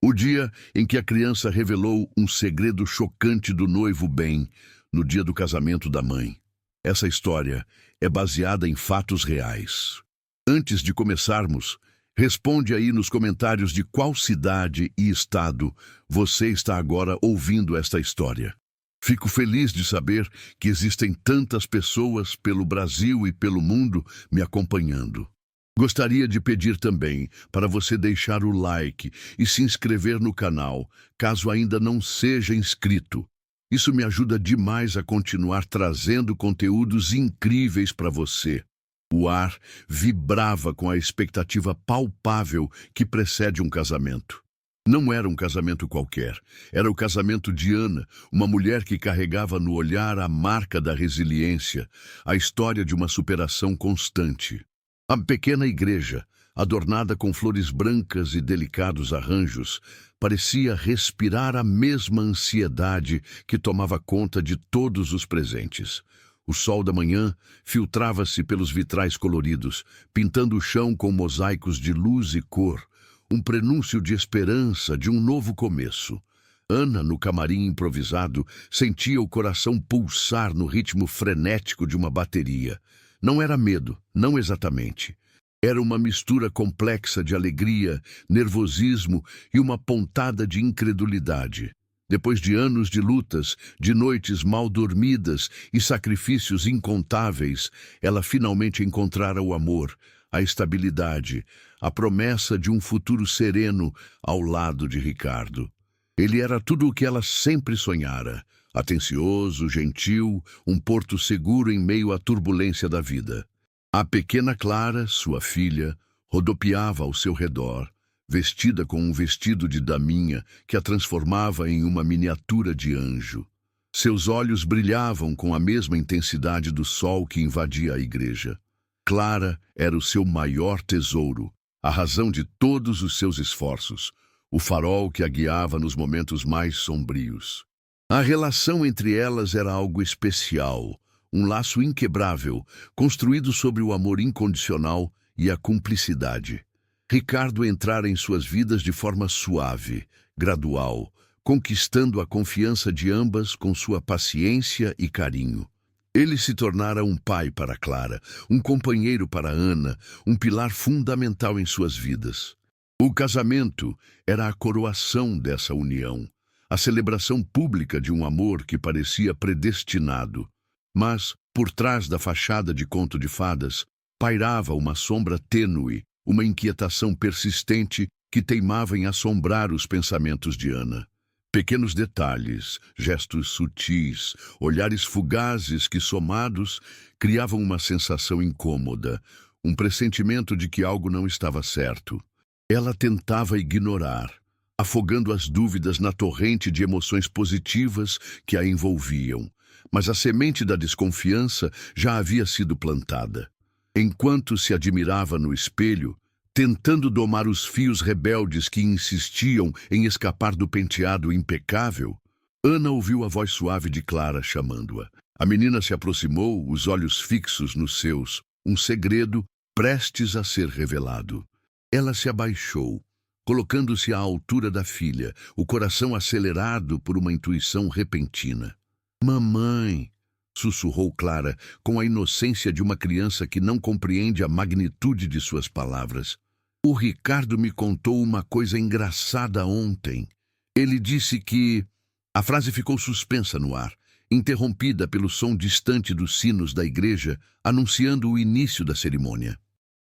O dia em que a criança revelou um segredo chocante do noivo Ben, no dia do casamento da mãe. Essa história é baseada em fatos reais. Antes de começarmos, responde aí nos comentários de qual cidade e estado você está agora ouvindo esta história. Fico feliz de saber que existem tantas pessoas pelo Brasil e pelo mundo me acompanhando. Gostaria de pedir também para você deixar o like e se inscrever no canal, caso ainda não seja inscrito. Isso me ajuda demais a continuar trazendo conteúdos incríveis para você. O ar vibrava com a expectativa palpável que precede um casamento. Não era um casamento qualquer, era o casamento de Ana, uma mulher que carregava no olhar a marca da resiliência, a história de uma superação constante. A pequena igreja, adornada com flores brancas e delicados arranjos, parecia respirar a mesma ansiedade que tomava conta de todos os presentes. O sol da manhã filtrava-se pelos vitrais coloridos, pintando o chão com mosaicos de luz e cor, um prenúncio de esperança de um novo começo. Ana, no camarim improvisado, sentia o coração pulsar no ritmo frenético de uma bateria. Não era medo, não exatamente. Era uma mistura complexa de alegria, nervosismo e uma pontada de incredulidade. Depois de anos de lutas, de noites mal dormidas e sacrifícios incontáveis, ela finalmente encontrara o amor, a estabilidade, a promessa de um futuro sereno ao lado de Ricardo. Ele era tudo o que ela sempre sonhara. Atencioso, gentil, um porto seguro em meio à turbulência da vida. A pequena Clara, sua filha, rodopiava ao seu redor, vestida com um vestido de daminha que a transformava em uma miniatura de anjo. Seus olhos brilhavam com a mesma intensidade do sol que invadia a igreja. Clara era o seu maior tesouro, a razão de todos os seus esforços, o farol que a guiava nos momentos mais sombrios. A relação entre elas era algo especial, um laço inquebrável, construído sobre o amor incondicional e a cumplicidade. Ricardo entrara em suas vidas de forma suave, gradual, conquistando a confiança de ambas com sua paciência e carinho. Ele se tornara um pai para Clara, um companheiro para Ana, um pilar fundamental em suas vidas. O casamento era a coroação dessa união, a celebração pública de um amor que parecia predestinado. Mas, por trás da fachada de conto de fadas, pairava uma sombra tênue, uma inquietação persistente que teimava em assombrar os pensamentos de Ana. Pequenos detalhes, gestos sutis, olhares fugazes que, somados, criavam uma sensação incômoda, um pressentimento de que algo não estava certo. Ela tentava ignorar, afogando as dúvidas na torrente de emoções positivas que a envolviam, mas a semente da desconfiança já havia sido plantada. Enquanto se admirava no espelho, tentando domar os fios rebeldes que insistiam em escapar do penteado impecável, Ana ouviu a voz suave de Clara chamando-a. A menina se aproximou, os olhos fixos nos seus, um segredo prestes a ser revelado. Ela se abaixou, colocando-se à altura da filha, o coração acelerado por uma intuição repentina. "Mamãe", sussurrou Clara, com a inocência de uma criança que não compreende a magnitude de suas palavras. "O Ricardo me contou uma coisa engraçada ontem. Ele disse que..." A frase ficou suspensa no ar, interrompida pelo som distante dos sinos da igreja, anunciando o início da cerimônia.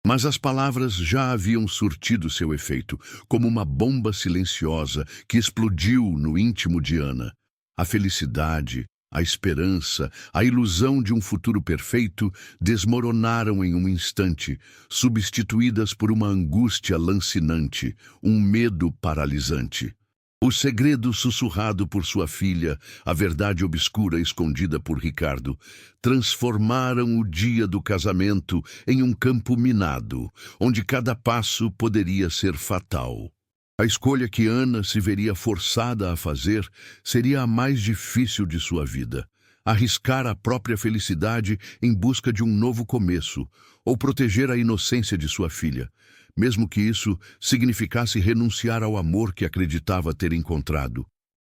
Mas as palavras já haviam surtido seu efeito, como uma bomba silenciosa que explodiu no íntimo de Ana. A felicidade, a esperança, a ilusão de um futuro perfeito desmoronaram em um instante, substituídas por uma angústia lancinante, um medo paralisante. O segredo sussurrado por sua filha, a verdade obscura escondida por Ricardo, transformaram o dia do casamento em um campo minado, onde cada passo poderia ser fatal. A escolha que Ana se veria forçada a fazer seria a mais difícil de sua vida. Arriscar a própria felicidade em busca de um novo começo, ou proteger a inocência de sua filha. mesmo que isso significasse renunciar ao amor que acreditava ter encontrado.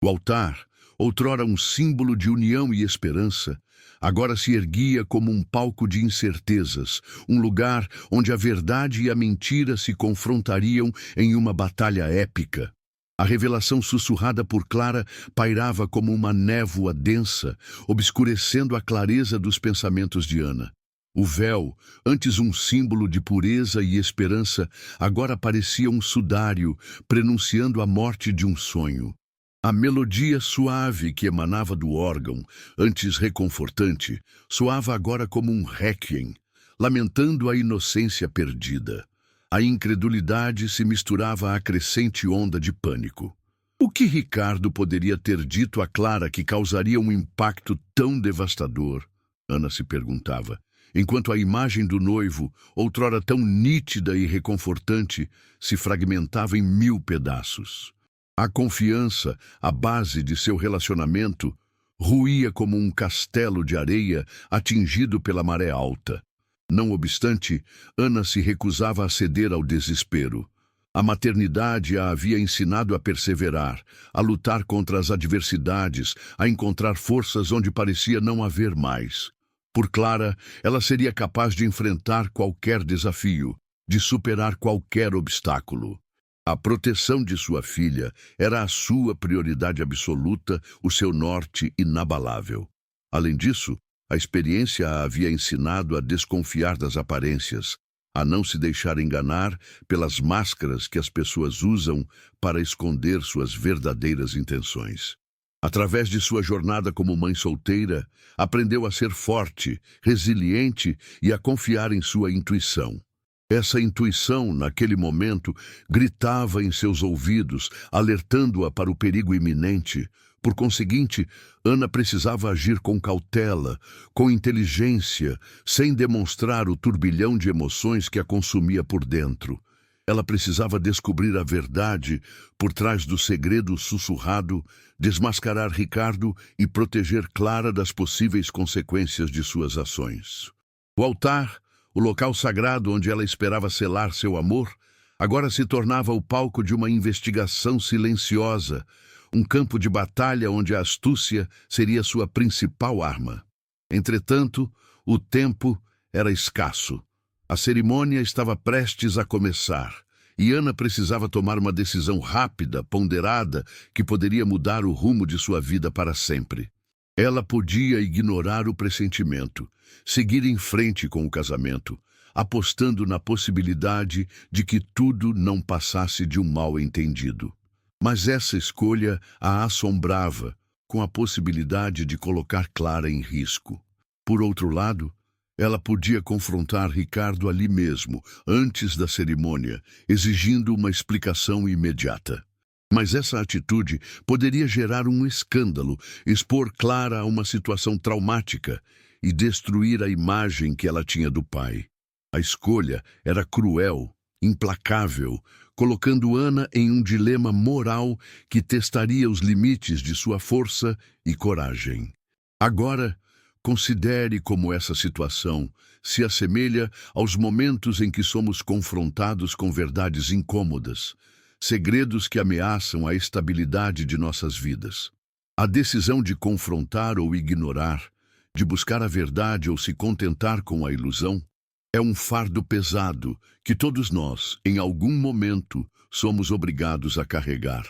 O altar, outrora um símbolo de união e esperança, agora se erguia como um palco de incertezas, um lugar onde a verdade e a mentira se confrontariam em uma batalha épica. A revelação sussurrada por Clara pairava como uma névoa densa, obscurecendo a clareza dos pensamentos de Ana. O véu, antes um símbolo de pureza e esperança, agora parecia um sudário, prenunciando a morte de um sonho. A melodia suave que emanava do órgão, antes reconfortante, soava agora como um réquiem, lamentando a inocência perdida. A incredulidade se misturava à crescente onda de pânico. O que Ricardo poderia ter dito a Clara que causaria um impacto tão devastador? Ana se perguntava, enquanto a imagem do noivo, outrora tão nítida e reconfortante, se fragmentava em 1000 pedaços. A confiança, a base de seu relacionamento, ruía como um castelo de areia atingido pela maré alta. Não obstante, Ana se recusava a ceder ao desespero. A maternidade a havia ensinado a perseverar, a lutar contra as adversidades, a encontrar forças onde parecia não haver mais. Por Clara, ela seria capaz de enfrentar qualquer desafio, de superar qualquer obstáculo. A proteção de sua filha era a sua prioridade absoluta, o seu norte inabalável. Além disso, a experiência a havia ensinado a desconfiar das aparências, a não se deixar enganar pelas máscaras que as pessoas usam para esconder suas verdadeiras intenções. Através de sua jornada como mãe solteira, aprendeu a ser forte, resiliente e a confiar em sua intuição. Essa intuição, naquele momento, gritava em seus ouvidos, alertando-a para o perigo iminente. Por conseguinte, Ana precisava agir com cautela, com inteligência, sem demonstrar o turbilhão de emoções que a consumia por dentro. Ela precisava descobrir a verdade por trás do segredo sussurrado, desmascarar Ricardo e proteger Clara das possíveis consequências de suas ações. O altar, o local sagrado onde ela esperava selar seu amor, agora se tornava o palco de uma investigação silenciosa, um campo de batalha onde a astúcia seria sua principal arma. Entretanto, o tempo era escasso. A cerimônia estava prestes a começar, e Ana precisava tomar uma decisão rápida, ponderada, que poderia mudar o rumo de sua vida para sempre. Ela podia ignorar o pressentimento, seguir em frente com o casamento, apostando na possibilidade de que tudo não passasse de um mal-entendido. Mas essa escolha a assombrava, com a possibilidade de colocar Clara em risco. Por outro lado, ela podia confrontar Ricardo ali mesmo, antes da cerimônia, exigindo uma explicação imediata. Mas essa atitude poderia gerar um escândalo, expor Clara a uma situação traumática e destruir a imagem que ela tinha do pai. A escolha era cruel, implacável, colocando Ana em um dilema moral que testaria os limites de sua força e coragem. Agora, considere como essa situação se assemelha aos momentos em que somos confrontados com verdades incômodas, segredos que ameaçam a estabilidade de nossas vidas. A decisão de confrontar ou ignorar, de buscar a verdade ou se contentar com a ilusão, é um fardo pesado que todos nós, em algum momento, somos obrigados a carregar.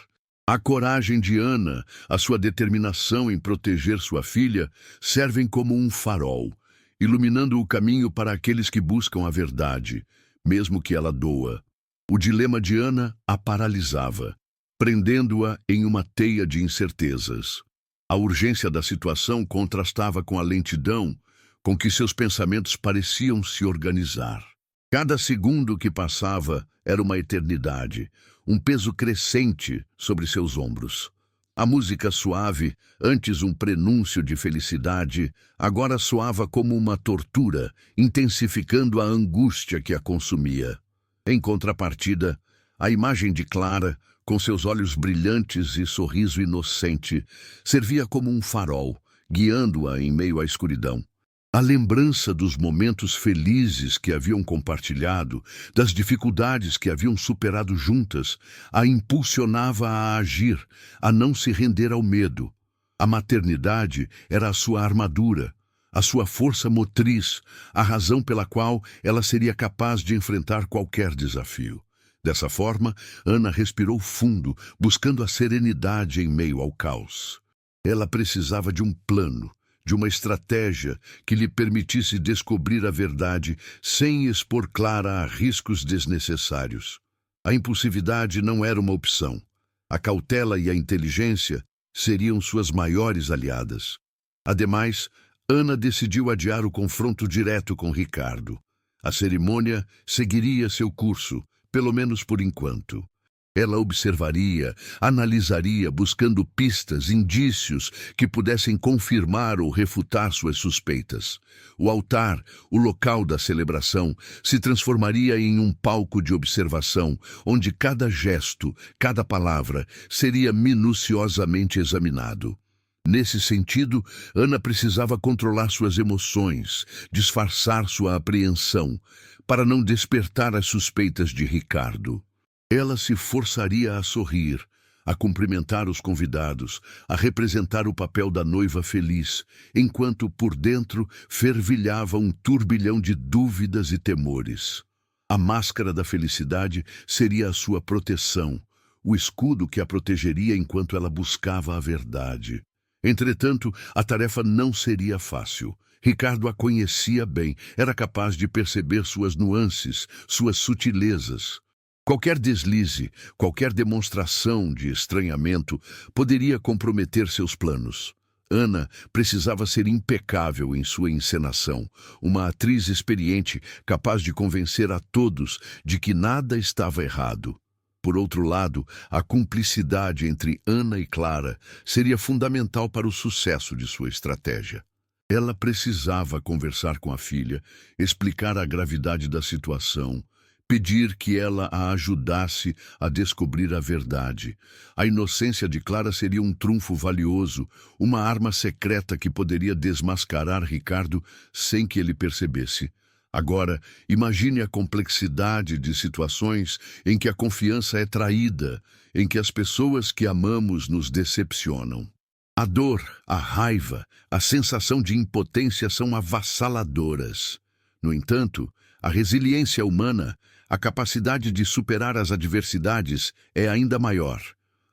A coragem de Ana, a sua determinação em proteger sua filha, servem como um farol, iluminando o caminho para aqueles que buscam a verdade, mesmo que ela doa. O dilema de Ana a paralisava, prendendo-a em uma teia de incertezas. A urgência da situação contrastava com a lentidão com que seus pensamentos pareciam se organizar. Cada segundo que passava era uma eternidade, um peso crescente sobre seus ombros. A música suave, antes um prenúncio de felicidade, agora soava como uma tortura, intensificando a angústia que a consumia. Em contrapartida, a imagem de Clara, com seus olhos brilhantes e sorriso inocente, servia como um farol, guiando-a em meio à escuridão. A lembrança dos momentos felizes que haviam compartilhado, das dificuldades que haviam superado juntas, a impulsionava a agir, a não se render ao medo. A maternidade era a sua armadura, a sua força motriz, a razão pela qual ela seria capaz de enfrentar qualquer desafio. Dessa forma, Ana respirou fundo, buscando a serenidade em meio ao caos. Ela precisava de um plano, de uma estratégia que lhe permitisse descobrir a verdade sem expor Clara a riscos desnecessários. A impulsividade não era uma opção. A cautela e a inteligência seriam suas maiores aliadas. Ademais, Ana decidiu adiar o confronto direto com Ricardo. A cerimônia seguiria seu curso, pelo menos por enquanto. Ela observaria, analisaria, buscando pistas, indícios que pudessem confirmar ou refutar suas suspeitas. O altar, o local da celebração, se transformaria em um palco de observação, onde cada gesto, cada palavra, seria minuciosamente examinado. Nesse sentido, Ana precisava controlar suas emoções, disfarçar sua apreensão, para não despertar as suspeitas de Ricardo. Ela se forçaria a sorrir, a cumprimentar os convidados, a representar o papel da noiva feliz, enquanto por dentro fervilhava um turbilhão de dúvidas e temores. A máscara da felicidade seria a sua proteção, o escudo que a protegeria enquanto ela buscava a verdade. Entretanto, a tarefa não seria fácil. Ricardo a conhecia bem, era capaz de perceber suas nuances, suas sutilezas. Qualquer deslize, qualquer demonstração de estranhamento poderia comprometer seus planos. Ana precisava ser impecável em sua encenação, uma atriz experiente capaz de convencer a todos de que nada estava errado. Por outro lado, a cumplicidade entre Ana e Clara seria fundamental para o sucesso de sua estratégia. Ela precisava conversar com a filha, explicar a gravidade da situação, pedir que ela a ajudasse a descobrir a verdade. A inocência de Clara seria um trunfo valioso, uma arma secreta que poderia desmascarar Ricardo sem que ele percebesse. Agora, imagine a complexidade de situações em que a confiança é traída, em que as pessoas que amamos nos decepcionam. A dor, a raiva, a sensação de impotência são avassaladoras. No entanto, a resiliência humana, a capacidade de superar as adversidades é ainda maior.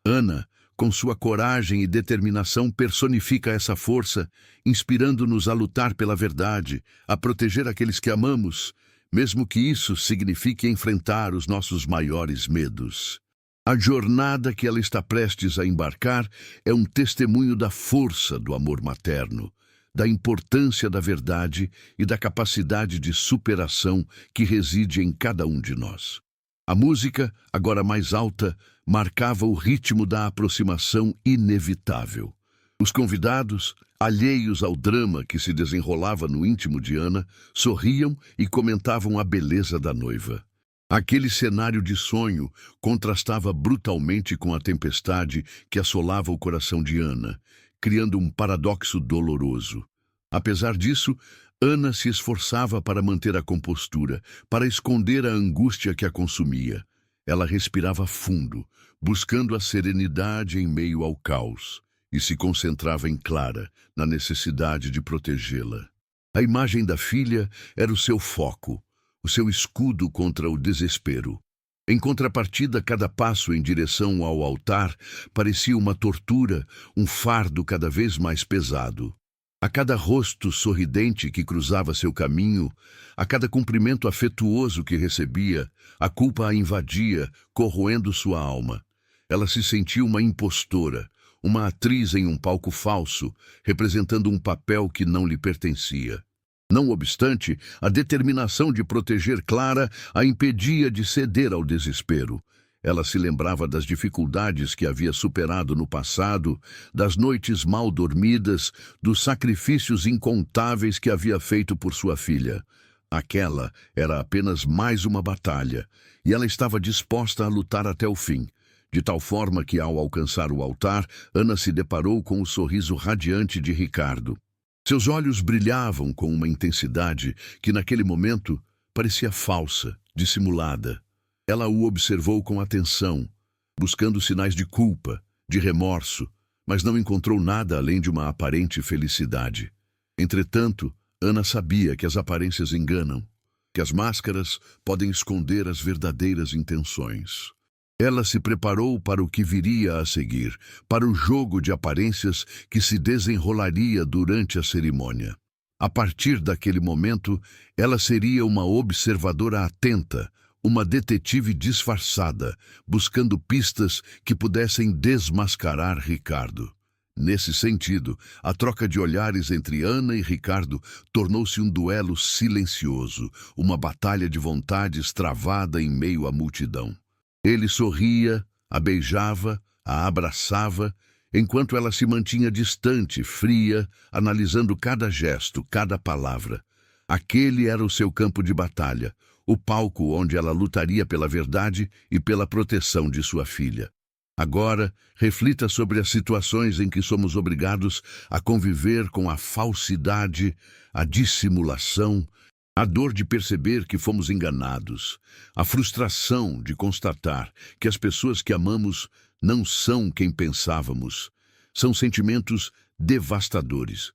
Ana, com sua coragem e determinação, personifica essa força, inspirando-nos a lutar pela verdade, a proteger aqueles que amamos, mesmo que isso signifique enfrentar os nossos maiores medos. A jornada que ela está prestes a embarcar é um testemunho da força do amor materno, da importância da verdade e da capacidade de superação que reside em cada um de nós. A música, agora mais alta, marcava o ritmo da aproximação inevitável. Os convidados, alheios ao drama que se desenrolava no íntimo de Ana, sorriam e comentavam a beleza da noiva. Aquele cenário de sonho contrastava brutalmente com a tempestade que assolava o coração de Ana, criando um paradoxo doloroso. Apesar disso, Ana se esforçava para manter a compostura, para esconder a angústia que a consumia. Ela respirava fundo, buscando a serenidade em meio ao caos, e se concentrava em Clara, na necessidade de protegê-la. A imagem da filha era o seu foco, o seu escudo contra o desespero. Em contrapartida, cada passo em direção ao altar parecia uma tortura, um fardo cada vez mais pesado. A cada rosto sorridente que cruzava seu caminho, a cada cumprimento afetuoso que recebia, a culpa a invadia, corroendo sua alma. Ela se sentia uma impostora, uma atriz em um palco falso, representando um papel que não lhe pertencia. Não obstante, a determinação de proteger Clara a impedia de ceder ao desespero. Ela se lembrava das dificuldades que havia superado no passado, das noites mal dormidas, dos sacrifícios incontáveis que havia feito por sua filha. Aquela era apenas mais uma batalha, e ela estava disposta a lutar até o fim. De tal forma que, ao alcançar o altar, Ana se deparou com o sorriso radiante de Ricardo. Seus olhos brilhavam com uma intensidade que naquele momento parecia falsa, dissimulada. Ela o observou com atenção, buscando sinais de culpa, de remorso, mas não encontrou nada além de uma aparente felicidade. Entretanto, Ana sabia que as aparências enganam, que as máscaras podem esconder as verdadeiras intenções. Ela se preparou para o que viria a seguir, para o jogo de aparências que se desenrolaria durante a cerimônia. A partir daquele momento, ela seria uma observadora atenta, uma detetive disfarçada, buscando pistas que pudessem desmascarar Ricardo. Nesse sentido, a troca de olhares entre Ana e Ricardo tornou-se um duelo silencioso, uma batalha de vontades travada em meio à multidão. Ele sorria, a beijava, a abraçava, enquanto ela se mantinha distante, fria, analisando cada gesto, cada palavra. Aquele era o seu campo de batalha, o palco onde ela lutaria pela verdade e pela proteção de sua filha. Agora, reflita sobre as situações em que somos obrigados a conviver com a falsidade, a dissimulação, a dor de perceber que fomos enganados, a frustração de constatar que as pessoas que amamos não são quem pensávamos. São sentimentos devastadores.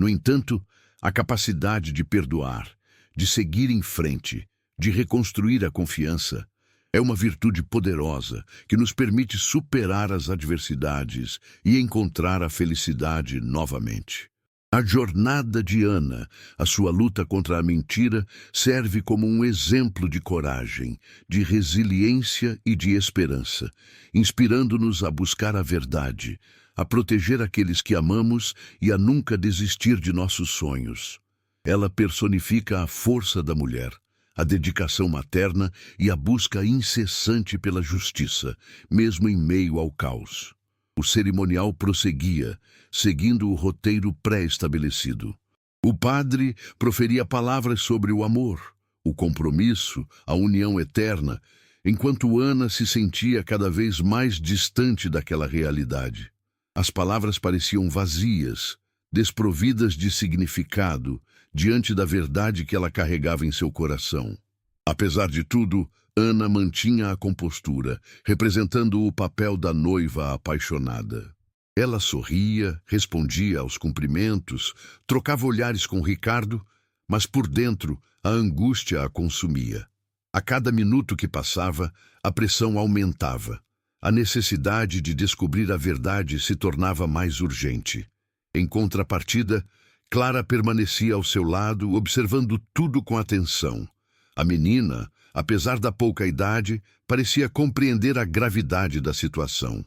No entanto, a capacidade de perdoar, de seguir em frente, de reconstruir a confiança, é uma virtude poderosa que nos permite superar as adversidades e encontrar a felicidade novamente. A jornada de Ana, a sua luta contra a mentira, serve como um exemplo de coragem, de resiliência e de esperança, inspirando-nos a buscar a verdade, a proteger aqueles que amamos e a nunca desistir de nossos sonhos. Ela personifica a força da mulher, a dedicação materna e a busca incessante pela justiça, mesmo em meio ao caos. O cerimonial prosseguia, seguindo o roteiro pré-estabelecido. O padre proferia palavras sobre o amor, o compromisso, a união eterna, enquanto Ana se sentia cada vez mais distante daquela realidade. As palavras pareciam vazias, desprovidas de significado, diante da verdade que ela carregava em seu coração. Apesar de tudo, Ana mantinha a compostura, representando o papel da noiva apaixonada. Ela sorria, respondia aos cumprimentos, trocava olhares com Ricardo, mas por dentro a angústia a consumia. A cada minuto que passava, a pressão aumentava. A necessidade de descobrir a verdade se tornava mais urgente. Em contrapartida, Clara permanecia ao seu lado, observando tudo com atenção. A menina, apesar da pouca idade, parecia compreender a gravidade da situação.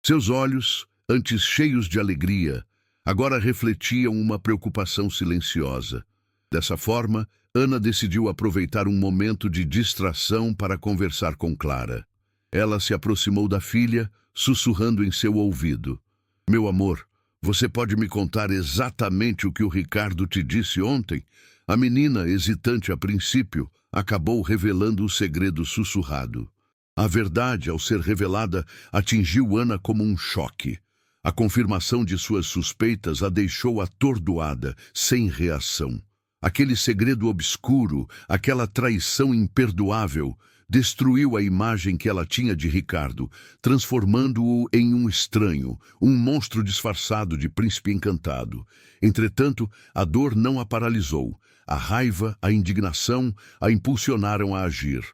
Seus olhos, antes cheios de alegria, agora refletiam uma preocupação silenciosa. Dessa forma, Ana decidiu aproveitar um momento de distração para conversar com Clara. Ela se aproximou da filha, sussurrando em seu ouvido. "Meu amor, você pode me contar exatamente o que o Ricardo te disse ontem?" A menina, hesitante a princípio, acabou revelando o segredo sussurrado. A verdade, ao ser revelada, atingiu Ana como um choque. A confirmação de suas suspeitas a deixou atordoada, sem reação. Aquele segredo obscuro, aquela traição imperdoável, destruiu a imagem que ela tinha de Ricardo, transformando-o em um estranho, um monstro disfarçado de príncipe encantado. Entretanto, a dor não a paralisou. A raiva, a indignação a impulsionaram a agir.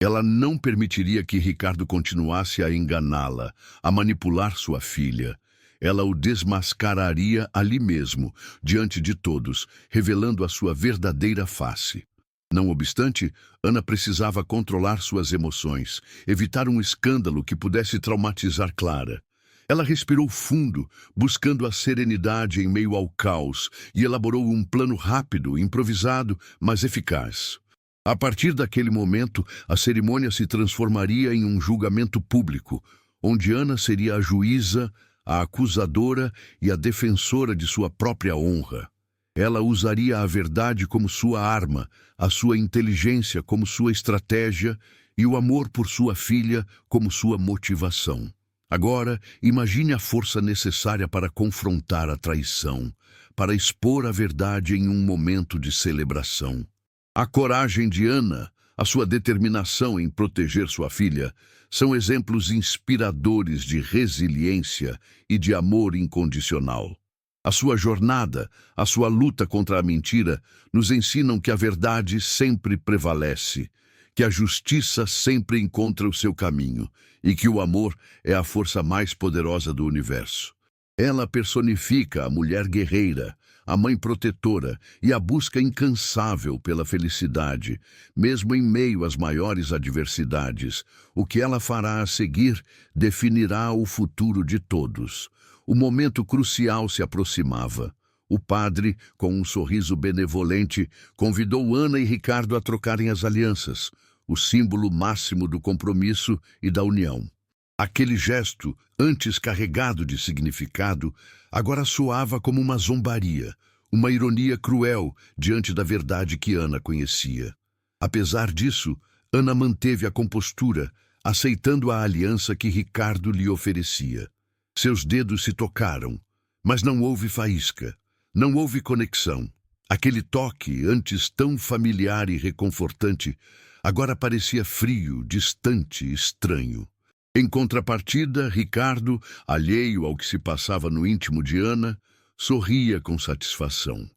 Ela não permitiria que Ricardo continuasse a enganá-la, a manipular sua filha. Ela o desmascararia ali mesmo, diante de todos, revelando a sua verdadeira face. Não obstante, Ana precisava controlar suas emoções, evitar um escândalo que pudesse traumatizar Clara. Ela respirou fundo, buscando a serenidade em meio ao caos, e elaborou um plano rápido, improvisado, mas eficaz. A partir daquele momento, a cerimônia se transformaria em um julgamento público, onde Ana seria a juíza, a acusadora e a defensora de sua própria honra. Ela usaria a verdade como sua arma, a sua inteligência como sua estratégia e o amor por sua filha como sua motivação. Agora, imagine a força necessária para confrontar a traição, para expor a verdade em um momento de celebração. A coragem de Ana, a sua determinação em proteger sua filha, são exemplos inspiradores de resiliência e de amor incondicional. A sua jornada, a sua luta contra a mentira, nos ensinam que a verdade sempre prevalece, que a justiça sempre encontra o seu caminho e que o amor é a força mais poderosa do universo. Ela personifica a mulher guerreira, a mãe protetora e a busca incansável pela felicidade, mesmo em meio às maiores adversidades. O que ela fará a seguir definirá o futuro de todos. O momento crucial se aproximava. O padre, com um sorriso benevolente, convidou Ana e Ricardo a trocarem as alianças, o símbolo máximo do compromisso e da união. Aquele gesto, antes carregado de significado, agora soava como uma zombaria, uma ironia cruel diante da verdade que Ana conhecia. Apesar disso, Ana manteve a compostura, aceitando a aliança que Ricardo lhe oferecia. Seus dedos se tocaram, mas não houve faísca, não houve conexão. Aquele toque, antes tão familiar e reconfortante, agora parecia frio, distante, estranho. Em contrapartida, Ricardo, alheio ao que se passava no íntimo de Ana, sorria com satisfação.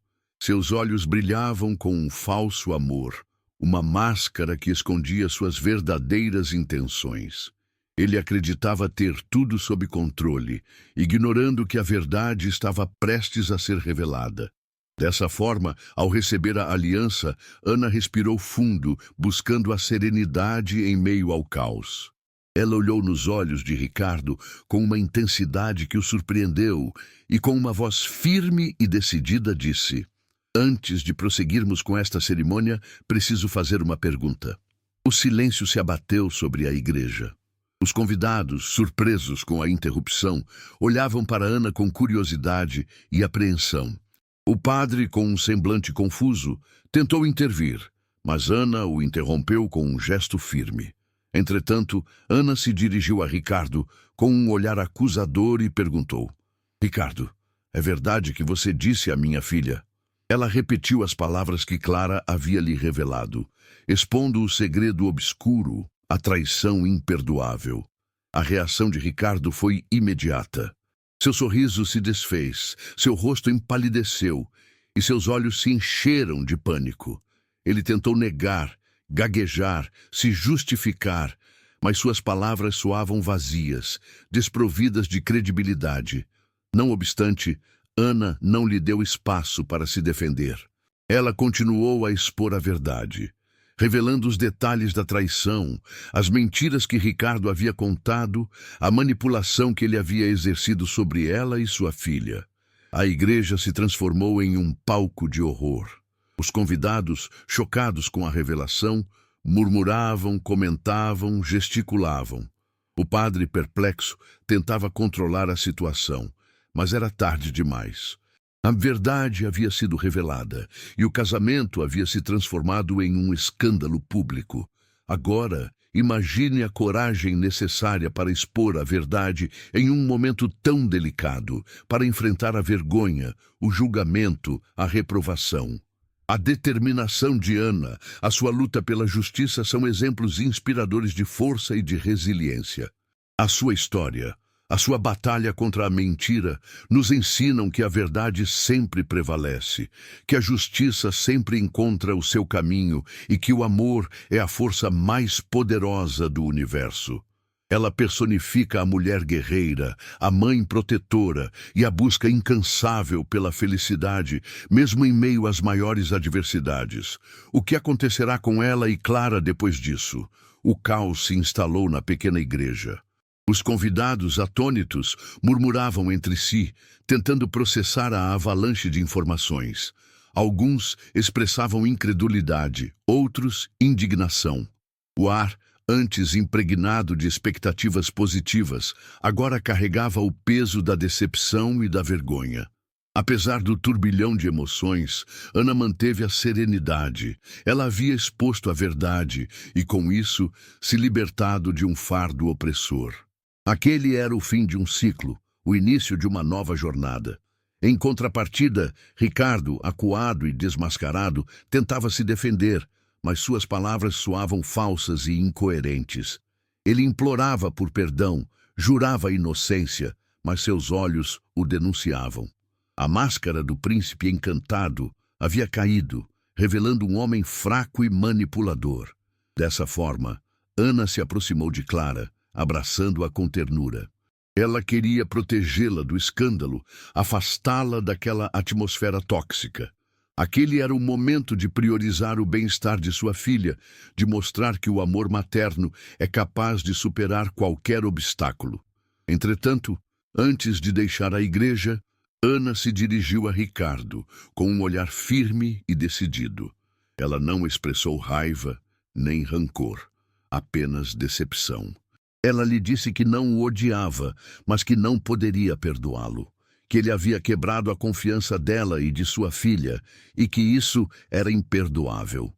Seus olhos brilhavam com um falso amor, uma máscara que escondia suas verdadeiras intenções. Ele acreditava ter tudo sob controle, ignorando que a verdade estava prestes a ser revelada. Dessa forma, ao receber a aliança, Ana respirou fundo, buscando a serenidade em meio ao caos. Ela olhou nos olhos de Ricardo com uma intensidade que o surpreendeu e com uma voz firme e decidida disse: "Antes de prosseguirmos com esta cerimônia, preciso fazer uma pergunta." O silêncio se abateu sobre a igreja. Os convidados, surpresos com a interrupção, olhavam para Ana com curiosidade e apreensão. O padre, com um semblante confuso, tentou intervir, mas Ana o interrompeu com um gesto firme. Entretanto, Ana se dirigiu a Ricardo com um olhar acusador e perguntou: "Ricardo, é verdade que você disse à minha filha?" Ela repetiu as palavras que Clara havia lhe revelado, expondo o segredo obscuro, a traição imperdoável. A reação de Ricardo foi imediata. Seu sorriso se desfez, seu rosto empalideceu e seus olhos se encheram de pânico. Ele tentou negar, gaguejar, se justificar, mas suas palavras soavam vazias, desprovidas de credibilidade. Não obstante, Ana não lhe deu espaço para se defender. Ela continuou a expor a verdade, revelando os detalhes da traição, as mentiras que Ricardo havia contado, a manipulação que ele havia exercido sobre ela e sua filha. A igreja se transformou em um palco de horror. Os convidados, chocados com a revelação, murmuravam, comentavam, gesticulavam. O padre, perplexo, tentava controlar a situação, mas era tarde demais. A verdade havia sido revelada e o casamento havia se transformado em um escândalo público. Agora, imagine a coragem necessária para expor a verdade em um momento tão delicado, para enfrentar a vergonha, o julgamento, a reprovação. A determinação de Ana, a sua luta pela justiça são exemplos inspiradores de força e de resiliência. A sua história, a sua batalha contra a mentira, nos ensinam que a verdade sempre prevalece, que a justiça sempre encontra o seu caminho e que o amor é a força mais poderosa do universo. Ela personifica a mulher guerreira, a mãe protetora e a busca incansável pela felicidade, mesmo em meio às maiores adversidades. O que acontecerá com ela e Clara depois disso? O caos se instalou na pequena igreja. Os convidados, atônitos, murmuravam entre si, tentando processar a avalanche de informações. Alguns expressavam incredulidade, outros indignação. O ar, antes impregnado de expectativas positivas, agora carregava o peso da decepção e da vergonha. Apesar do turbilhão de emoções, Ana manteve a serenidade. Ela havia exposto a verdade e, com isso, se libertado de um fardo opressor. Aquele era o fim de um ciclo, o início de uma nova jornada. Em contrapartida, Ricardo, acuado e desmascarado, tentava se defender, mas suas palavras soavam falsas e incoerentes. Ele implorava por perdão, jurava inocência, mas seus olhos o denunciavam. A máscara do príncipe encantado havia caído, revelando um homem fraco e manipulador. Dessa forma, Ana se aproximou de Clara, abraçando-a com ternura. Ela queria protegê-la do escândalo, afastá-la daquela atmosfera tóxica. Aquele era o momento de priorizar o bem-estar de sua filha, de mostrar que o amor materno é capaz de superar qualquer obstáculo. Entretanto, antes de deixar a igreja, Ana se dirigiu a Ricardo, com um olhar firme e decidido. Ela não expressou raiva nem rancor, apenas decepção. Ela lhe disse que não o odiava, mas que não poderia perdoá-lo, que ele havia quebrado a confiança dela e de sua filha, e que isso era imperdoável.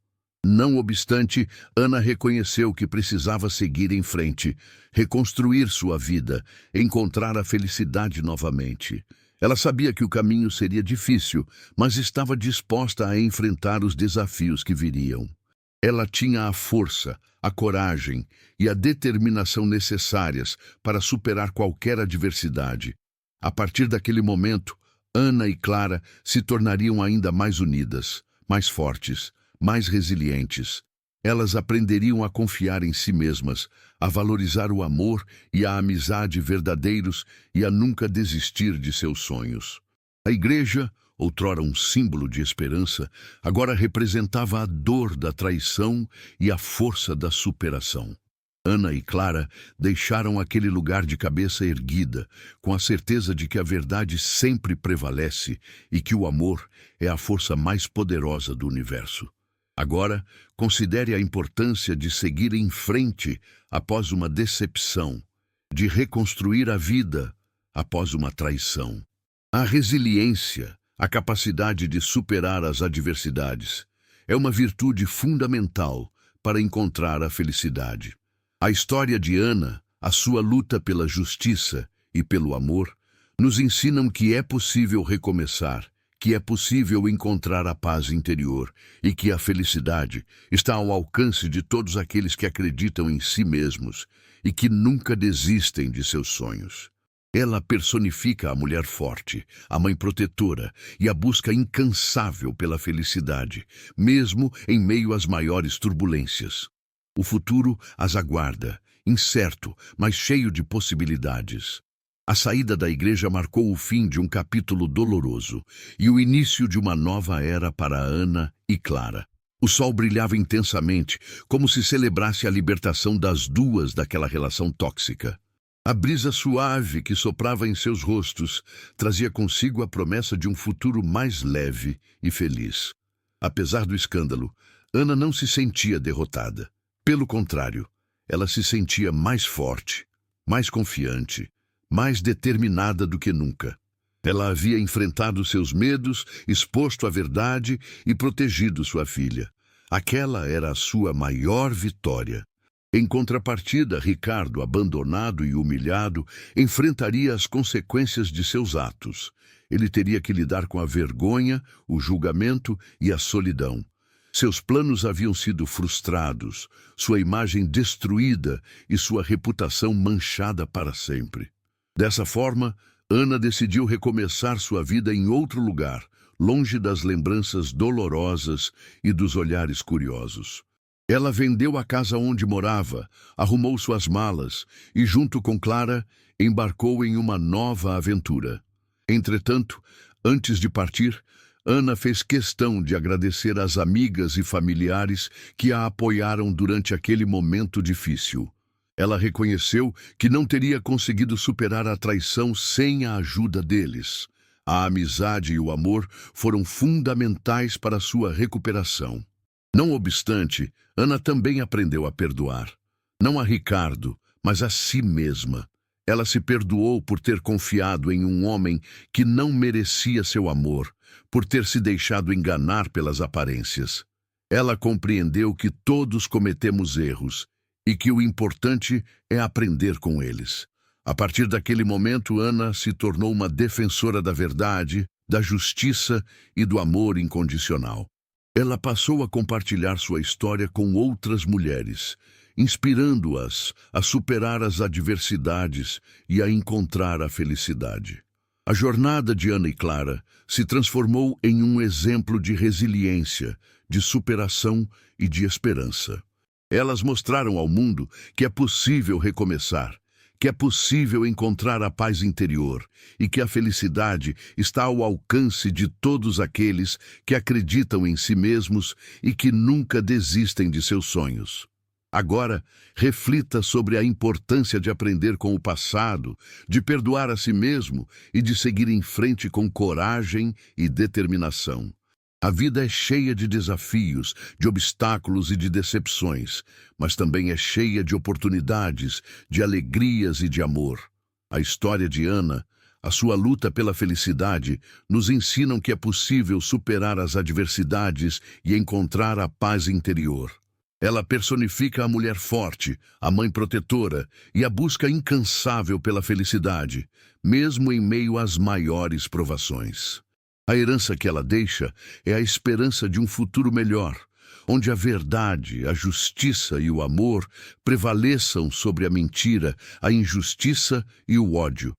Não obstante, Ana reconheceu que precisava seguir em frente, reconstruir sua vida, encontrar a felicidade novamente. Ela sabia que o caminho seria difícil, mas estava disposta a enfrentar os desafios que viriam. Ela tinha a força, a coragem e a determinação necessárias para superar qualquer adversidade. A partir daquele momento, Ana e Clara se tornariam ainda mais unidas, mais fortes, mais resilientes. Elas aprenderiam a confiar em si mesmas, a valorizar o amor e a amizade verdadeiros e a nunca desistir de seus sonhos. A igreja, outrora um símbolo de esperança, agora representava a dor da traição e a força da superação. Ana e Clara deixaram aquele lugar de cabeça erguida, com a certeza de que a verdade sempre prevalece e que o amor é a força mais poderosa do universo. Agora, considere a importância de seguir em frente após uma decepção, de reconstruir a vida após uma traição. A resiliência, a capacidade de superar as adversidades, é uma virtude fundamental para encontrar a felicidade. A história de Ana, a sua luta pela justiça e pelo amor, nos ensinam que é possível recomeçar, que é possível encontrar a paz interior e que a felicidade está ao alcance de todos aqueles que acreditam em si mesmos e que nunca desistem de seus sonhos. Ela personifica a mulher forte, a mãe protetora e a busca incansável pela felicidade, mesmo em meio às maiores turbulências. O futuro as aguarda, incerto, mas cheio de possibilidades. A saída da igreja marcou o fim de um capítulo doloroso e o início de uma nova era para Ana e Clara. O sol brilhava intensamente, como se celebrasse a libertação das duas daquela relação tóxica. A brisa suave que soprava em seus rostos trazia consigo a promessa de um futuro mais leve e feliz. Apesar do escândalo, Ana não se sentia derrotada. Pelo contrário, ela se sentia mais forte, mais confiante, mais determinada do que nunca. Ela havia enfrentado seus medos, exposto a verdade e protegido sua filha. Aquela era a sua maior vitória. Em contrapartida, Ricardo, abandonado e humilhado, enfrentaria as consequências de seus atos. Ele teria que lidar com a vergonha, o julgamento e a solidão. Seus planos haviam sido frustrados, sua imagem destruída e sua reputação manchada para sempre. Dessa forma, Ana decidiu recomeçar sua vida em outro lugar, longe das lembranças dolorosas e dos olhares curiosos. Ela vendeu a casa onde morava, arrumou suas malas e, junto com Clara, embarcou em uma nova aventura. Entretanto, antes de partir, Ana fez questão de agradecer às amigas e familiares que a apoiaram durante aquele momento difícil. Ela reconheceu que não teria conseguido superar a traição sem a ajuda deles. A amizade e o amor foram fundamentais para sua recuperação. Não obstante, Ana também aprendeu a perdoar. Não a Ricardo, mas a si mesma. Ela se perdoou por ter confiado em um homem que não merecia seu amor, por ter se deixado enganar pelas aparências. Ela compreendeu que todos cometemos erros e que o importante é aprender com eles. A partir daquele momento, Ana se tornou uma defensora da verdade, da justiça e do amor incondicional. Ela passou a compartilhar sua história com outras mulheres, inspirando-as a superar as adversidades e a encontrar a felicidade. A jornada de Ana e Clara se transformou em um exemplo de resiliência, de superação e de esperança. Elas mostraram ao mundo que é possível recomeçar, que é possível encontrar a paz interior e que a felicidade está ao alcance de todos aqueles que acreditam em si mesmos e que nunca desistem de seus sonhos. Agora, reflita sobre a importância de aprender com o passado, de perdoar a si mesmo e de seguir em frente com coragem e determinação. A vida é cheia de desafios, de obstáculos e de decepções, mas também é cheia de oportunidades, de alegrias e de amor. A história de Ana, a sua luta pela felicidade, nos ensinam que é possível superar as adversidades e encontrar a paz interior. Ela personifica a mulher forte, a mãe protetora e a busca incansável pela felicidade, mesmo em meio às maiores provações. A herança que ela deixa é a esperança de um futuro melhor, onde a verdade, a justiça e o amor prevaleçam sobre a mentira, a injustiça e o ódio.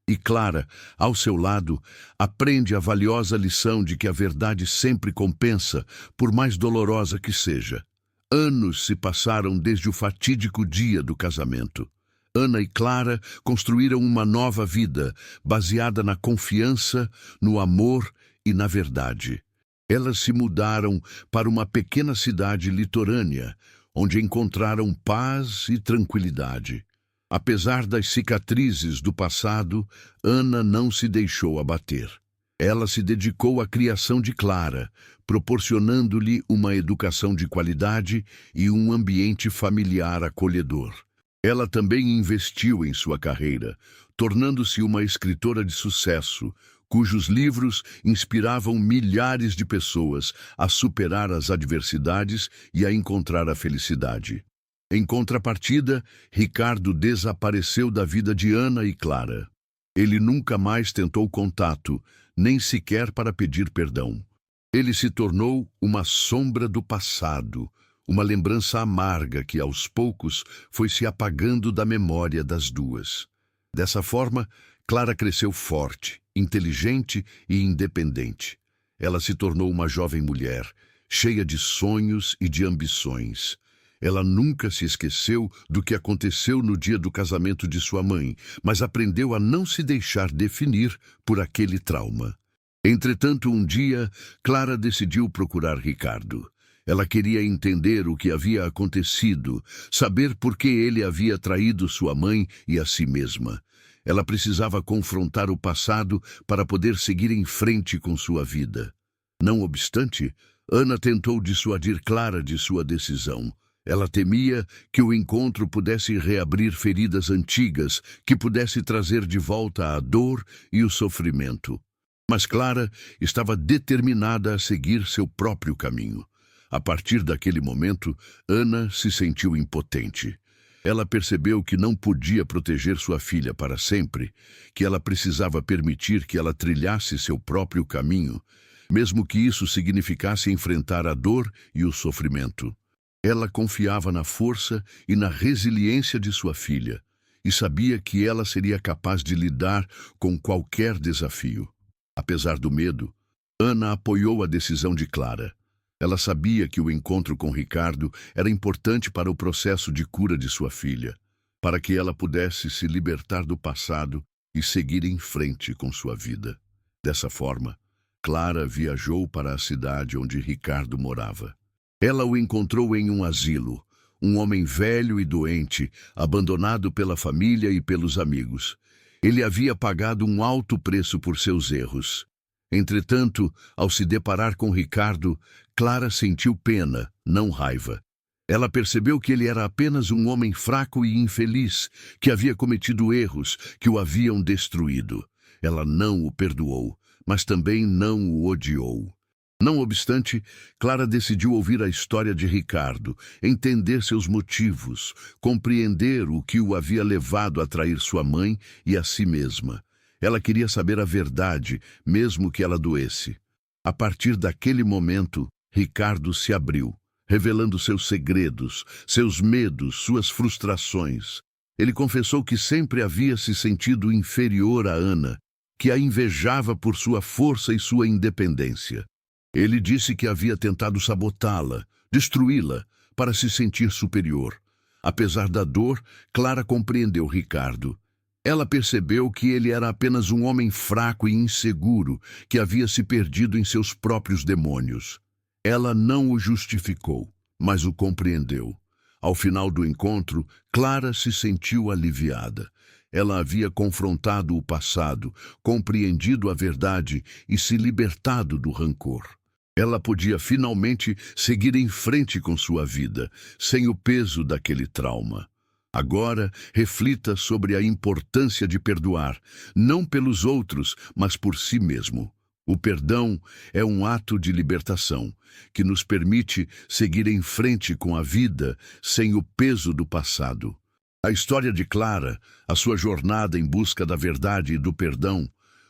E Clara, ao seu lado, aprende a valiosa lição de que a verdade sempre compensa, por mais dolorosa que seja. Anos se passaram desde o fatídico dia do casamento. Ana e Clara construíram uma nova vida, baseada na confiança, no amor e na verdade. Elas se mudaram para uma pequena cidade litorânea, onde encontraram paz e tranquilidade. Apesar das cicatrizes do passado, Ana não se deixou abater. Ela se dedicou à criação de Clara, proporcionando-lhe uma educação de qualidade e um ambiente familiar acolhedor. Ela também investiu em sua carreira, tornando-se uma escritora de sucesso, cujos livros inspiravam milhares de pessoas a superar as adversidades e a encontrar a felicidade. Em contrapartida, Ricardo desapareceu da vida de Ana e Clara. Ele nunca mais tentou contato, nem sequer para pedir perdão. Ele se tornou uma sombra do passado, uma lembrança amarga que, aos poucos, foi se apagando da memória das duas. Dessa forma, Clara cresceu forte, inteligente e independente. Ela se tornou uma jovem mulher, cheia de sonhos e de ambições. Ela nunca se esqueceu do que aconteceu no dia do casamento de sua mãe, mas aprendeu a não se deixar definir por aquele trauma. Entretanto, um dia, Clara decidiu procurar Ricardo. Ela queria entender o que havia acontecido, saber por que ele havia traído sua mãe e a si mesma. Ela precisava confrontar o passado para poder seguir em frente com sua vida. Não obstante, Ana tentou dissuadir Clara de sua decisão. Ela temia que o encontro pudesse reabrir feridas antigas, que pudesse trazer de volta a dor e o sofrimento. Mas Clara estava determinada a seguir seu próprio caminho. A partir daquele momento, Ana se sentiu impotente. Ela percebeu que não podia proteger sua filha para sempre, que ela precisava permitir que ela trilhasse seu próprio caminho, mesmo que isso significasse enfrentar a dor e o sofrimento. Ela confiava na força e na resiliência de sua filha, e sabia que ela seria capaz de lidar com qualquer desafio. Apesar do medo, Ana apoiou a decisão de Clara. Ela sabia que o encontro com Ricardo era importante para o processo de cura de sua filha, para que ela pudesse se libertar do passado e seguir em frente com sua vida. Dessa forma, Clara viajou para a cidade onde Ricardo morava. Ela o encontrou em um asilo, um homem velho e doente, abandonado pela família e pelos amigos. Ele havia pagado um alto preço por seus erros. Entretanto, ao se deparar com Ricardo, Clara sentiu pena, não raiva. Ela percebeu que ele era apenas um homem fraco e infeliz, que havia cometido erros que o haviam destruído. Ela não o perdoou, mas também não o odiou. Não obstante, Clara decidiu ouvir a história de Ricardo, entender seus motivos, compreender o que o havia levado a trair sua mãe e a si mesma. Ela queria saber a verdade, mesmo que ela doesse. A partir daquele momento, Ricardo se abriu, revelando seus segredos, seus medos, suas frustrações. Ele confessou que sempre havia se sentido inferior a Ana, que a invejava por sua força e sua independência. Ele disse que havia tentado sabotá-la, destruí-la, para se sentir superior. Apesar da dor, Clara compreendeu Ricardo. Ela percebeu que ele era apenas um homem fraco e inseguro, que havia se perdido em seus próprios demônios. Ela não o justificou, mas o compreendeu. Ao final do encontro, Clara se sentiu aliviada. Ela havia confrontado o passado, compreendido a verdade e se libertado do rancor. Ela podia finalmente seguir em frente com sua vida, sem o peso daquele trauma. Agora, reflita sobre a importância de perdoar, não pelos outros, mas por si mesmo. O perdão é um ato de libertação, que nos permite seguir em frente com a vida sem o peso do passado. A história de Clara, a sua jornada em busca da verdade e do perdão,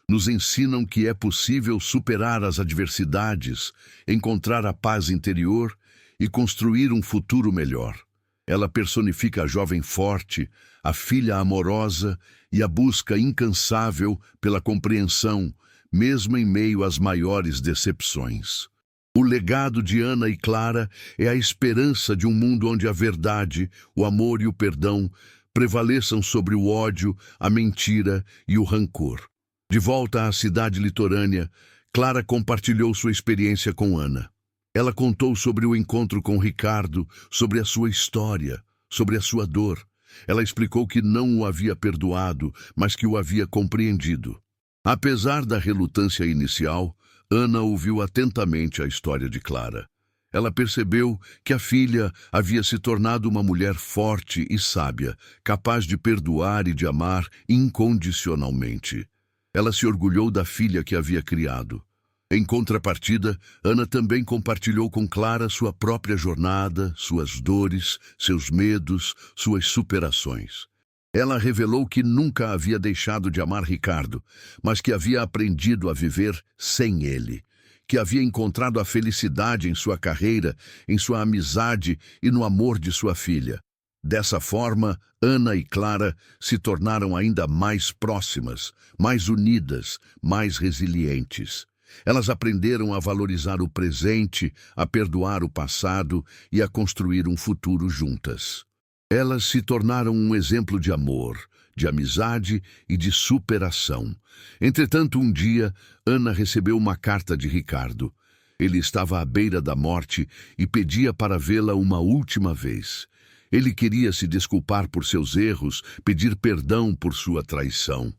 nos ensinam que é possível superar as adversidades, encontrar a paz interior e construir um futuro melhor. Ela personifica a jovem forte, a filha amorosa e a busca incansável pela compreensão, mesmo em meio às maiores decepções. O legado de Ana e Clara é a esperança de um mundo onde a verdade, o amor e o perdão prevaleçam sobre o ódio, a mentira e o rancor. De volta à cidade litorânea, Clara compartilhou sua experiência com Ana. Ela contou sobre o encontro com Ricardo, sobre a sua história, sobre a sua dor. Ela explicou que não o havia perdoado, mas que o havia compreendido. Apesar da relutância inicial, Ana ouviu atentamente a história de Clara. Ela percebeu que a filha havia se tornado uma mulher forte e sábia, capaz de perdoar e de amar incondicionalmente. Ela se orgulhou da filha que havia criado. Em contrapartida, Ana também compartilhou com Clara sua própria jornada, suas dores, seus medos, suas superações. Ela revelou que nunca havia deixado de amar Ricardo, mas que havia aprendido a viver sem ele, que havia encontrado a felicidade em sua carreira, em sua amizade e no amor de sua filha. Dessa forma, Ana e Clara se tornaram ainda mais próximas, mais unidas, mais resilientes. Elas aprenderam a valorizar o presente, a perdoar o passado e a construir um futuro juntas. Elas se tornaram um exemplo de amor, de amizade e de superação. Entretanto, um dia, Ana recebeu uma carta de Ricardo. Ele estava à beira da morte e pedia para vê-la uma última vez. Ele queria se desculpar por seus erros, pedir perdão por sua traição.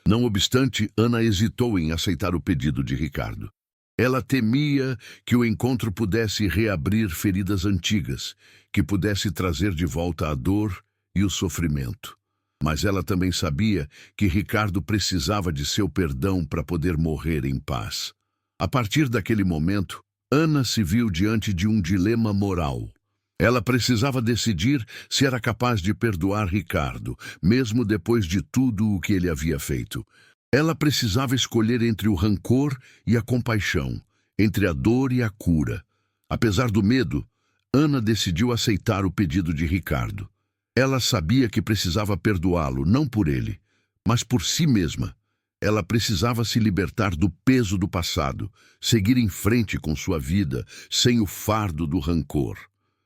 Não obstante, Ana hesitou em aceitar o pedido de Ricardo. Ela temia que o encontro pudesse reabrir feridas antigas, que pudesse trazer de volta a dor e o sofrimento. Mas ela também sabia que Ricardo precisava de seu perdão para poder morrer em paz. A partir daquele momento, Ana se viu diante de um dilema moral. Ela precisava decidir se era capaz de perdoar Ricardo, mesmo depois de tudo o que ele havia feito. Ela precisava escolher entre o rancor e a compaixão, entre a dor e a cura. Apesar do medo, Ana decidiu aceitar o pedido de Ricardo. Ela sabia que precisava perdoá-lo, não por ele, mas por si mesma. Ela precisava se libertar do peso do passado, seguir em frente com sua vida, sem o fardo do rancor.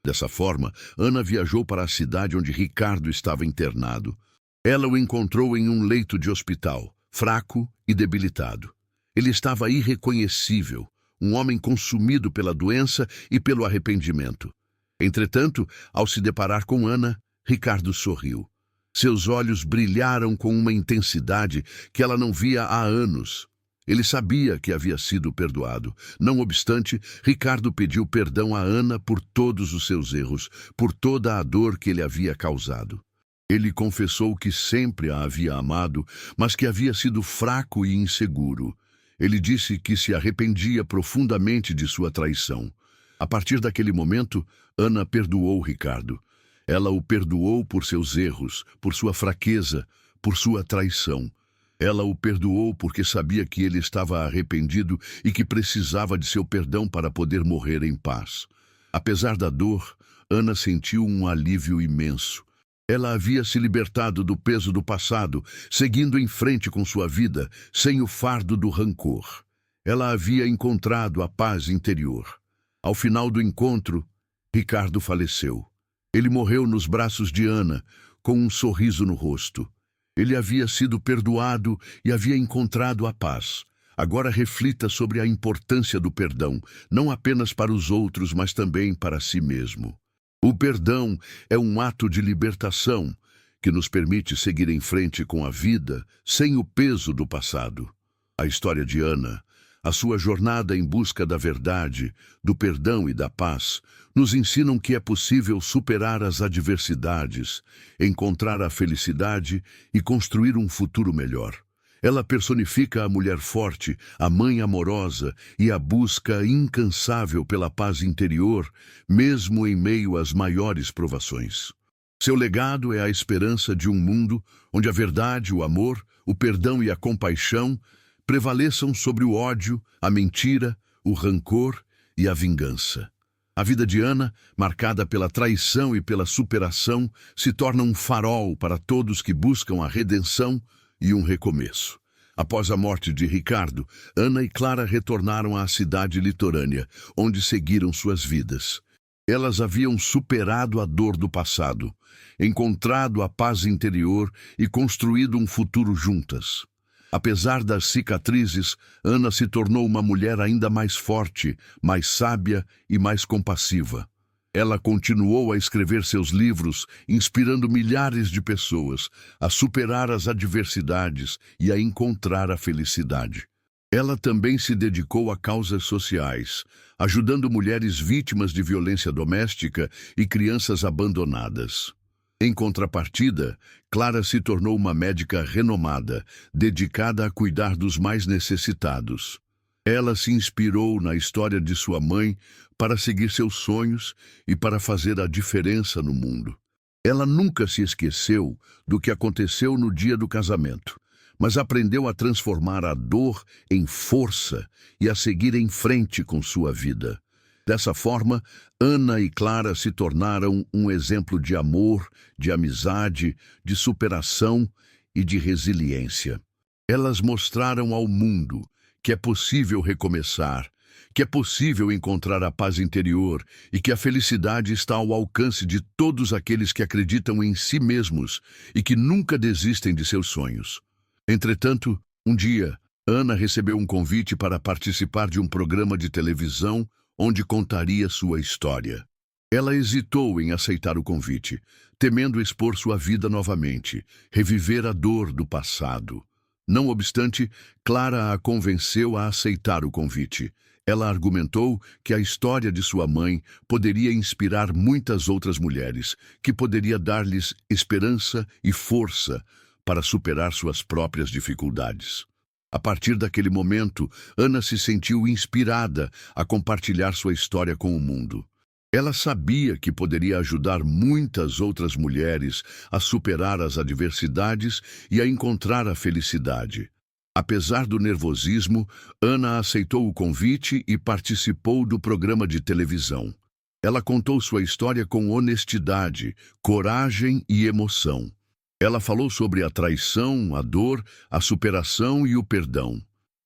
Dessa forma, Ana viajou para a cidade onde Ricardo estava internado. Ela o encontrou em um leito de hospital, fraco e debilitado. Ele estava irreconhecível, um homem consumido pela doença e pelo arrependimento. Entretanto, ao se deparar com Ana, Ricardo sorriu. Seus olhos brilharam com uma intensidade que ela não via há anos. Ele sabia que havia sido perdoado. Não obstante, Ricardo pediu perdão a Ana por todos os seus erros, por toda a dor que ele havia causado. Ele confessou que sempre a havia amado, mas que havia sido fraco e inseguro. Ele disse que se arrependia profundamente de sua traição. A partir daquele momento, Ana perdoou Ricardo. Ela o perdoou por seus erros, por sua fraqueza, por sua traição. Ela o perdoou porque sabia que ele estava arrependido e que precisava de seu perdão para poder morrer em paz. Apesar da dor, Ana sentiu um alívio imenso. Ela havia se libertado do peso do passado, seguindo em frente com sua vida, sem o fardo do rancor. Ela havia encontrado a paz interior. Ao final do encontro, Ricardo faleceu. Ele morreu nos braços de Ana, com um sorriso no rosto. Ele havia sido perdoado e havia encontrado a paz. Agora reflita sobre a importância do perdão, não apenas para os outros, mas também para si mesmo. O perdão é um ato de libertação que nos permite seguir em frente com a vida sem o peso do passado. A história de Ana, a sua jornada em busca da verdade, do perdão e da paz, nos ensinam que é possível superar as adversidades, encontrar a felicidade e construir um futuro melhor. Ela personifica a mulher forte, a mãe amorosa e a busca incansável pela paz interior, mesmo em meio às maiores provações. Seu legado é a esperança de um mundo onde a verdade, o amor, o perdão e a compaixão prevaleçam sobre o ódio, a mentira, o rancor e a vingança. A vida de Ana, marcada pela traição e pela superação, se torna um farol para todos que buscam a redenção e um recomeço. Após a morte de Ricardo, Ana e Clara retornaram à cidade litorânea, onde seguiram suas vidas. Elas haviam superado a dor do passado, encontrado a paz interior e construído um futuro juntas. Apesar das cicatrizes, Ana se tornou uma mulher ainda mais forte, mais sábia e mais compassiva. Ela continuou a escrever seus livros, inspirando milhares de pessoas a superar as adversidades e a encontrar a felicidade. Ela também se dedicou a causas sociais, ajudando mulheres vítimas de violência doméstica e crianças abandonadas. Em contrapartida, Clara se tornou uma médica renomada, dedicada a cuidar dos mais necessitados. Ela se inspirou na história de sua mãe para seguir seus sonhos e para fazer a diferença no mundo. Ela nunca se esqueceu do que aconteceu no dia do casamento, mas aprendeu a transformar a dor em força e a seguir em frente com sua vida. Dessa forma, Ana e Clara se tornaram um exemplo de amor, de amizade, de superação e de resiliência. Elas mostraram ao mundo que é possível recomeçar, que é possível encontrar a paz interior e que a felicidade está ao alcance de todos aqueles que acreditam em si mesmos e que nunca desistem de seus sonhos. Entretanto, um dia, Ana recebeu um convite para participar de um programa de televisão onde contaria sua história. Ela hesitou em aceitar o convite, temendo expor sua vida novamente, reviver a dor do passado. Não obstante, Clara a convenceu a aceitar o convite. Ela argumentou que a história de sua mãe poderia inspirar muitas outras mulheres, que poderia dar-lhes esperança e força para superar suas próprias dificuldades. A partir daquele momento, Ana se sentiu inspirada a compartilhar sua história com o mundo. Ela sabia que poderia ajudar muitas outras mulheres a superar as adversidades e a encontrar a felicidade. Apesar do nervosismo, Ana aceitou o convite e participou do programa de televisão. Ela contou sua história com honestidade, coragem e emoção. Ela falou sobre a traição, a dor, a superação e o perdão.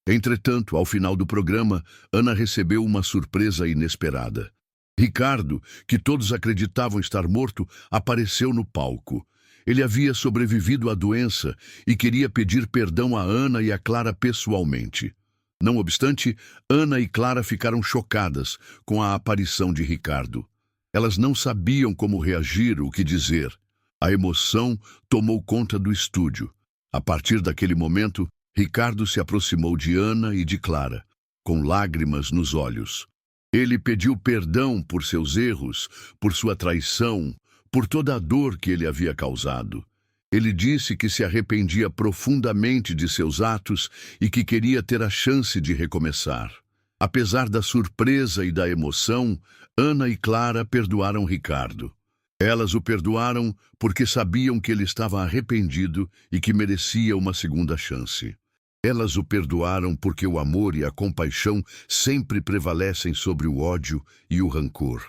Entretanto, ao final do programa, Ana recebeu uma surpresa inesperada. Ricardo, que todos acreditavam estar morto, apareceu no palco. Ele havia sobrevivido à doença e queria pedir perdão a Ana e a Clara pessoalmente. Não obstante, Ana e Clara ficaram chocadas com a aparição de Ricardo. Elas não sabiam como reagir, o que dizer. A emoção tomou conta do estúdio. A partir daquele momento, Ricardo se aproximou de Ana e de Clara, com lágrimas nos olhos. Ele pediu perdão por seus erros, por sua traição, por toda a dor que ele havia causado. Ele disse que se arrependia profundamente de seus atos e que queria ter a chance de recomeçar. Apesar da surpresa e da emoção, Ana e Clara perdoaram Ricardo. Elas o perdoaram porque sabiam que ele estava arrependido e que merecia uma segunda chance. Elas o perdoaram porque o amor e a compaixão sempre prevalecem sobre o ódio e o rancor.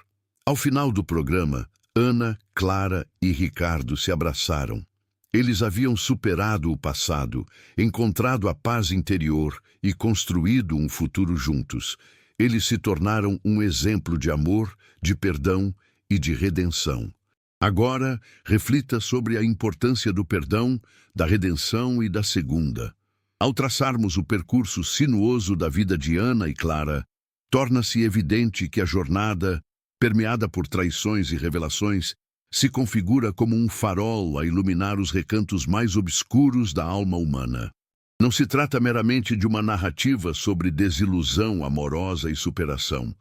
Ao final do programa, Ana, Clara e Ricardo se abraçaram. Eles haviam superado o passado, encontrado a paz interior e construído um futuro juntos. Eles se tornaram um exemplo de amor, de perdão e de redenção. Agora, reflita sobre a importância do perdão, da redenção e da segunda. Ao traçarmos o percurso sinuoso da vida de Ana e Clara, torna-se evidente que a jornada, permeada por traições e revelações, se configura como um farol a iluminar os recantos mais obscuros da alma humana. Não se trata meramente de uma narrativa sobre desilusão amorosa e superação,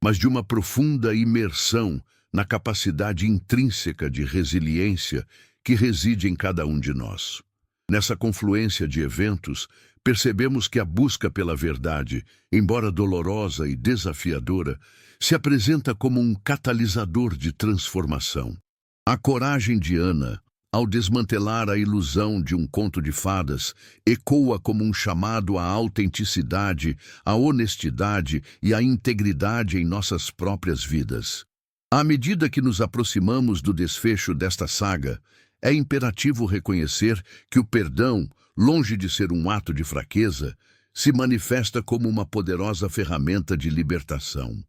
mas de uma profunda imersão na capacidade intrínseca de resiliência que reside em cada um de nós. Nessa confluência de eventos, percebemos que a busca pela verdade, embora dolorosa e desafiadora, se apresenta como um catalisador de transformação. A coragem de Ana, ao desmantelar a ilusão de um conto de fadas, ecoa como um chamado à autenticidade, à honestidade e à integridade em nossas próprias vidas. À medida que nos aproximamos do desfecho desta saga, é imperativo reconhecer que o perdão, longe de ser um ato de fraqueza, se manifesta como uma poderosa ferramenta de libertação.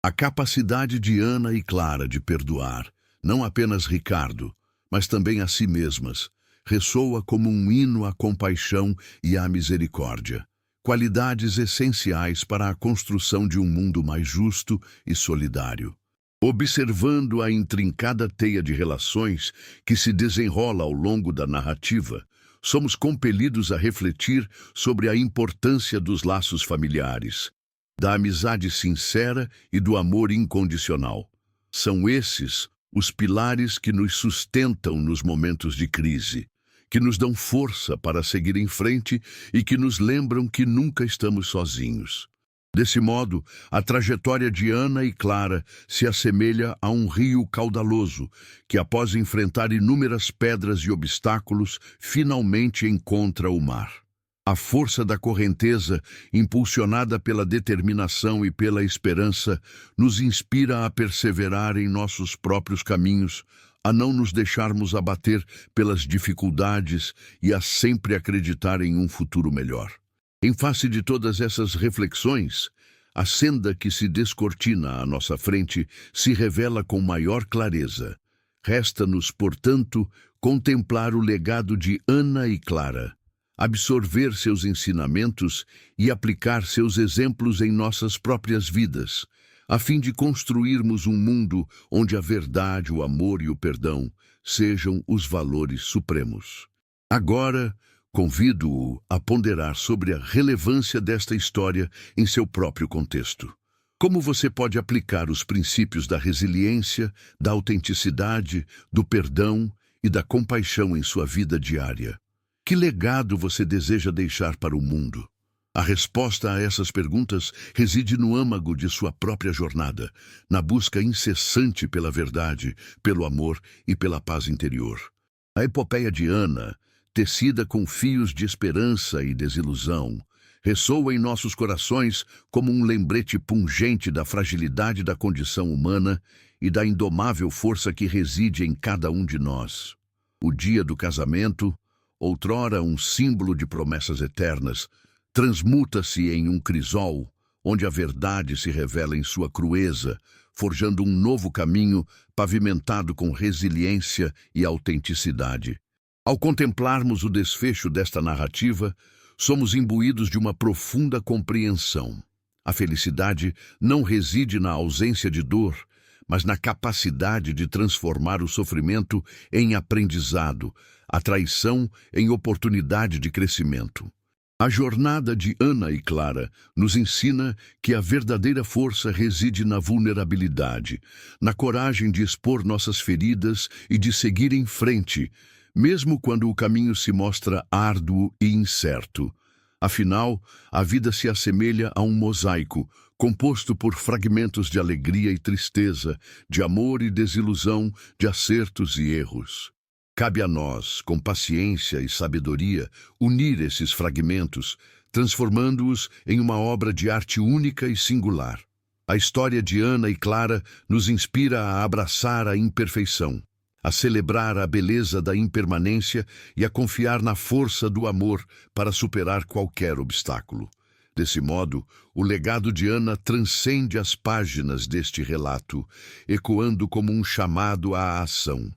A capacidade de Ana e Clara de perdoar, não apenas Ricardo, mas também a si mesmas, ressoa como um hino à compaixão e à misericórdia, qualidades essenciais para a construção de um mundo mais justo e solidário. Observando a intrincada teia de relações que se desenrola ao longo da narrativa, somos compelidos a refletir sobre a importância dos laços familiares, da amizade sincera e do amor incondicional. São esses os pilares que nos sustentam nos momentos de crise, que nos dão força para seguir em frente e que nos lembram que nunca estamos sozinhos. Desse modo, a trajetória de Ana e Clara se assemelha a um rio caudaloso que, após enfrentar inúmeras pedras e obstáculos, finalmente encontra o mar. A força da correnteza, impulsionada pela determinação e pela esperança, nos inspira a perseverar em nossos próprios caminhos, a não nos deixarmos abater pelas dificuldades e a sempre acreditar em um futuro melhor. Em face de todas essas reflexões, a senda que se descortina à nossa frente se revela com maior clareza. Resta-nos, portanto, contemplar o legado de Ana e Clara, absorver seus ensinamentos e aplicar seus exemplos em nossas próprias vidas, a fim de construirmos um mundo onde a verdade, o amor e o perdão sejam os valores supremos. Agora, convido-o a ponderar sobre a relevância desta história em seu próprio contexto. Como você pode aplicar os princípios da resiliência, da autenticidade, do perdão e da compaixão em sua vida diária? Que legado você deseja deixar para o mundo? A resposta a essas perguntas reside no âmago de sua própria jornada, na busca incessante pela verdade, pelo amor e pela paz interior. A epopeia de Ana, tecida com fios de esperança e desilusão, ressoa em nossos corações como um lembrete pungente da fragilidade da condição humana e da indomável força que reside em cada um de nós. O dia do casamento, outrora um símbolo de promessas eternas, transmuta-se em um crisol, onde a verdade se revela em sua crueza, forjando um novo caminho pavimentado com resiliência e autenticidade. Ao contemplarmos o desfecho desta narrativa, somos imbuídos de uma profunda compreensão. A felicidade não reside na ausência de dor, mas na capacidade de transformar o sofrimento em aprendizado, a traição em oportunidade de crescimento. A jornada de Ana e Clara nos ensina que a verdadeira força reside na vulnerabilidade, na coragem de expor nossas feridas e de seguir em frente, mesmo quando o caminho se mostra árduo e incerto. Afinal, a vida se assemelha a um mosaico, composto por fragmentos de alegria e tristeza, de amor e desilusão, de acertos e erros. Cabe a nós, com paciência e sabedoria, unir esses fragmentos, transformando-os em uma obra de arte única e singular. A história de Ana e Clara nos inspira a abraçar a imperfeição, a celebrar a beleza da impermanência e a confiar na força do amor para superar qualquer obstáculo. Desse modo, o legado de Ana transcende as páginas deste relato, ecoando como um chamado à ação.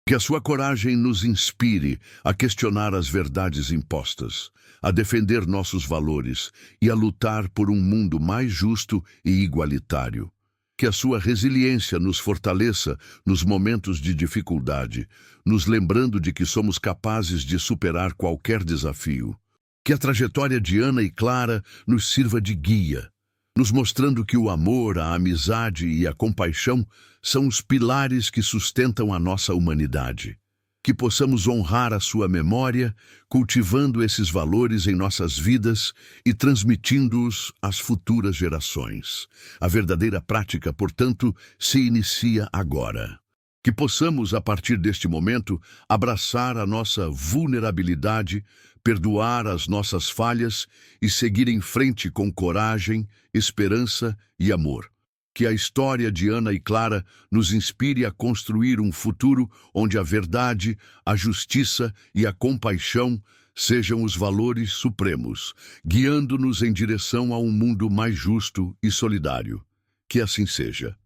Que a sua coragem nos inspire a questionar as verdades impostas, a defender nossos valores e a lutar por um mundo mais justo e igualitário. Que a sua resiliência nos fortaleça nos momentos de dificuldade, nos lembrando de que somos capazes de superar qualquer desafio. Que a trajetória de Ana e Clara nos sirva de guia, nos mostrando que o amor, a amizade e a compaixão são os pilares que sustentam a nossa humanidade. Que possamos honrar a sua memória, cultivando esses valores em nossas vidas e transmitindo-os às futuras gerações. A verdadeira prática, portanto, se inicia agora. Que possamos, a partir deste momento, abraçar a nossa vulnerabilidade, perdoar as nossas falhas e seguir em frente com coragem, esperança e amor. Que a história de Ana e Clara nos inspire a construir um futuro onde a verdade, a justiça e a compaixão sejam os valores supremos, guiando-nos em direção a um mundo mais justo e solidário. Que assim seja.